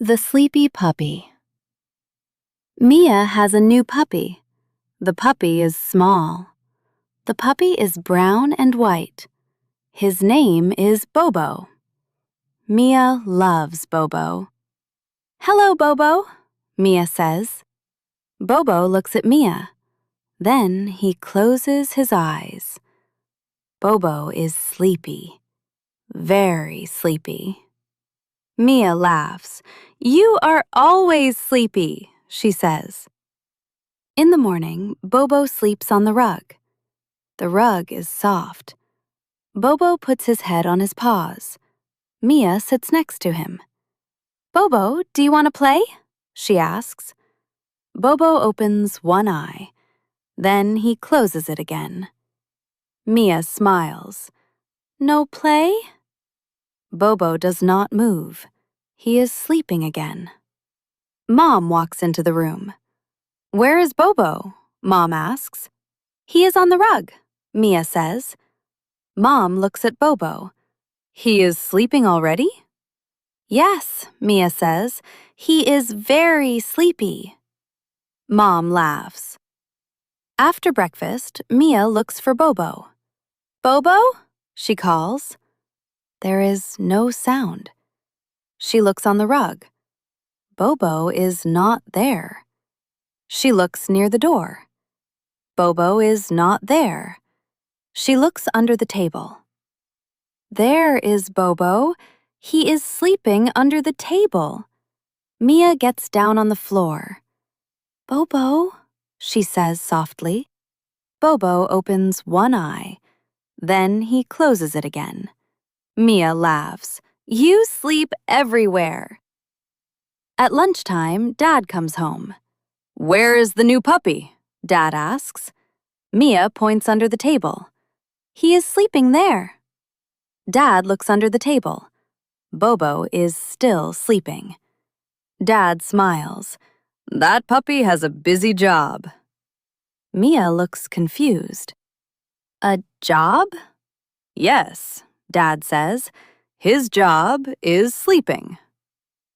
The Sleepy Puppy. Mia has a new puppy. The puppy is small. The puppy is brown and white. His name is Bobo. Mia loves Bobo. "Hello, Bobo," Mia says. Bobo looks at Mia. Then he closes his eyes. Bobo is sleepy, very sleepy. Mia laughs. "You are always sleepy," she says. In the morning, Bobo sleeps on the rug. The rug is soft. Bobo puts his head on his paws. Mia sits next to him. "Bobo, do you want to play?" she asks. Bobo opens one eye. Then he closes it again. Mia smiles. "No play?" Bobo does not move. He is sleeping again. Mom walks into the room. "Where is Bobo?" Mom asks. "He is on the rug," Mia says. Mom looks at Bobo. "He is sleeping already?" "Yes," Mia says. "He is very sleepy." Mom laughs. After breakfast, Mia looks for Bobo. "Bobo?" she calls. There is no sound. She looks on the rug. Bobo is not there. She looks near the door. Bobo is not there. She looks under the table. There is Bobo. He is sleeping under the table. Mia gets down on the floor. "Bobo," she says softly. Bobo opens one eye. Then he closes it again. Mia laughs. "You sleep everywhere." At lunchtime, Dad comes home. "Where is the new puppy?" Dad asks. Mia points under the table. "He is sleeping there." Dad looks under the table. Bobo is still sleeping. Dad smiles. "That puppy has a busy job." Mia looks confused. "A job?" "Yes," Dad says. "His job is sleeping."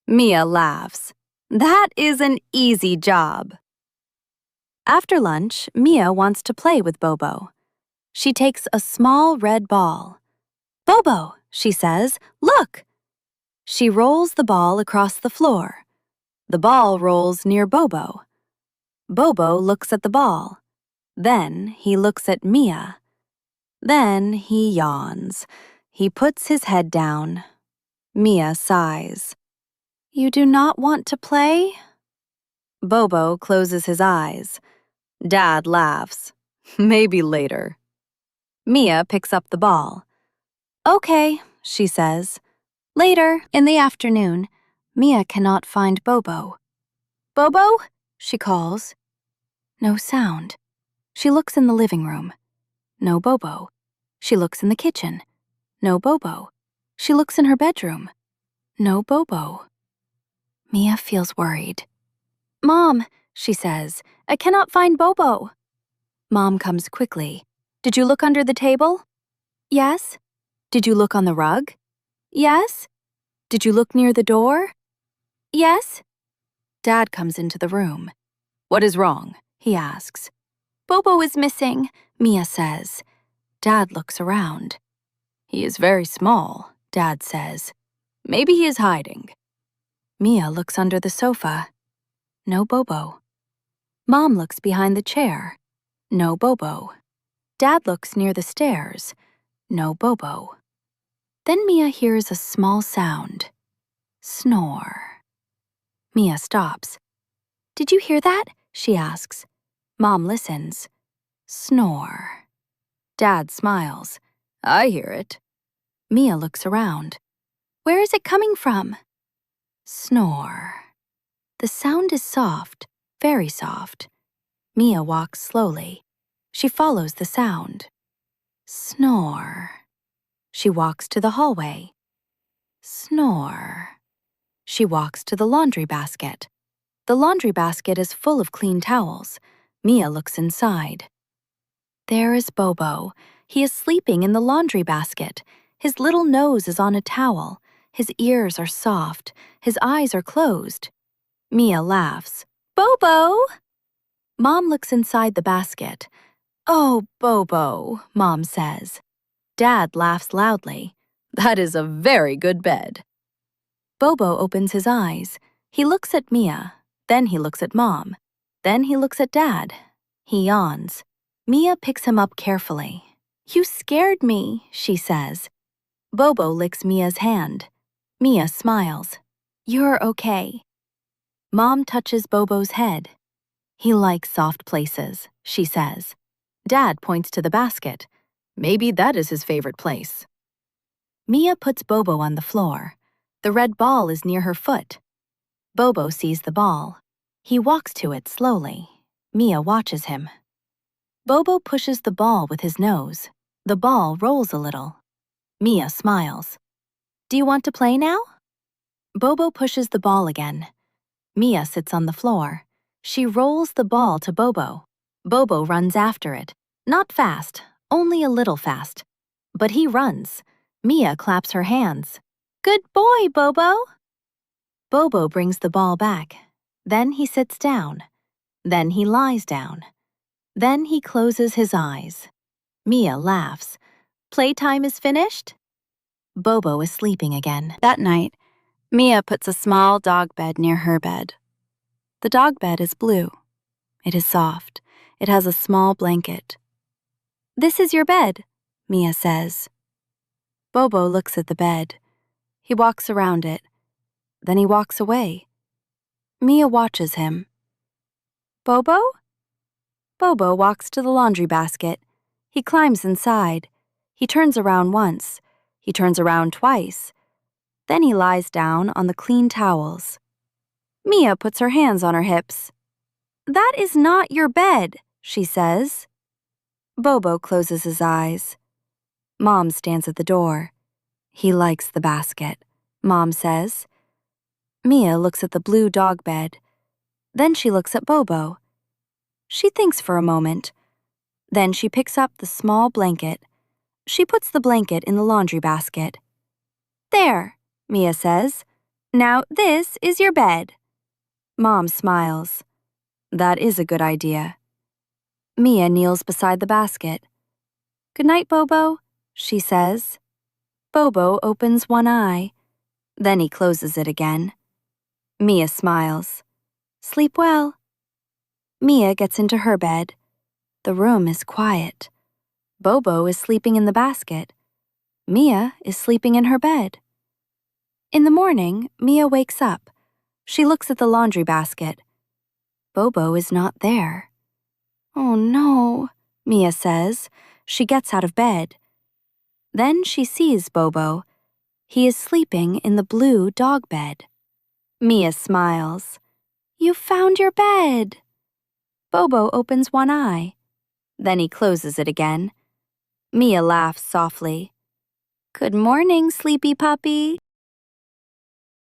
Mia laughs. "That is an easy job." After lunch, Mia wants to play with Bobo. She takes a small red ball. "Bobo," she says, "look." She rolls the ball across the floor. The ball rolls near Bobo. Bobo looks at the ball. Then he looks at Mia. Then he yawns. He puts his head down. Mia sighs. "You do not want to play?" Bobo closes his eyes. Dad laughs. "Maybe later." Mia picks up the ball. "Okay," she says. Later, in the afternoon, Mia cannot find Bobo. "Bobo?" she calls. No sound. She looks in the living room. No Bobo. She looks in the kitchen. No Bobo. She looks in her bedroom. No Bobo. Mia feels worried. "Mom," she says, "I cannot find Bobo." Mom comes quickly. "Did you look under the table?" "Yes." "Did you look on the rug?" "Yes." "Did you look near the door?" "Yes." Dad comes into the room. "What is wrong?" he asks. "Bobo is missing," Mia says. Dad looks around. "He is very small," Dad says. "Maybe he is hiding." Mia looks under the sofa. No Bobo. Mom looks behind the chair. No Bobo. Dad looks near the stairs. No Bobo. Then Mia hears a small sound. Snore. Mia stops. "Did you hear that?" she asks. Mom listens. Snore. Dad smiles. "I hear it." Mia looks around. "Where is it coming from?" Snore. The sound is soft, very soft. Mia walks slowly. She follows the sound. Snore. She walks to the hallway. Snore. She walks to the laundry basket. The laundry basket is full of clean towels. Mia looks inside. There is Bobo. He is sleeping in the laundry basket. His little nose is on a towel. His ears are soft, his eyes are closed. Mia laughs. Bobo! Mom looks inside the basket. Oh, Bobo, Mom says. Dad laughs loudly. That is a very good bed. Bobo opens his eyes. He looks at Mia, then he looks at Mom, then he looks at Dad. He yawns. Mia picks him up carefully. You scared me, she says. Bobo licks Mia's hand. Mia smiles. You're okay. Mom touches Bobo's head. He likes soft places, she says. Dad points to the basket. Maybe that is his favorite place. Mia puts Bobo on the floor. The red ball is near her foot. Bobo sees the ball. He walks to it slowly. Mia watches him. Bobo pushes the ball with his nose. The ball rolls a little. Mia smiles. Do you want to play now? Bobo pushes the ball again. Mia sits on the floor. She rolls the ball to Bobo. Bobo runs after it. Not fast, only a little fast. But he runs. Mia claps her hands. Good boy, Bobo! Bobo brings the ball back. Then he sits down. Then he lies down. Then he closes his eyes. Mia laughs. Playtime is finished? Bobo is sleeping again. That night, Mia puts a small dog bed near her bed. The dog bed is blue. It is soft. It has a small blanket. This is your bed, Mia says. Bobo looks at the bed. He walks around it. Then he walks away. Mia watches him. Bobo? Bobo walks to the laundry basket. He climbs inside. He turns around once. He turns around twice. Then he lies down on the clean towels. Mia puts her hands on her hips. That is not your bed, she says. Bobo closes his eyes. Mom stands at the door. He likes the basket, Mom says. Mia looks at the blue dog bed. Then she looks at Bobo. She thinks for a moment. Then she picks up the small blanket. She puts the blanket in the laundry basket. There, Mia says. Now this is your bed. Mom smiles. That is a good idea. Mia kneels beside the basket. Good night, Bobo, she says. Bobo opens one eye. Then he closes it again. Mia smiles. Sleep well. Mia gets into her bed. The room is quiet. Bobo is sleeping in the basket. Mia is sleeping in her bed. In the morning, Mia wakes up. She looks at the laundry basket. Bobo is not there. Oh no, Mia says. She gets out of bed. Then she sees Bobo. He is sleeping in the blue dog bed. Mia smiles. You found your bed. Bobo opens one eye. Then he closes it again. Mia laughs softly. Good morning, sleepy puppy.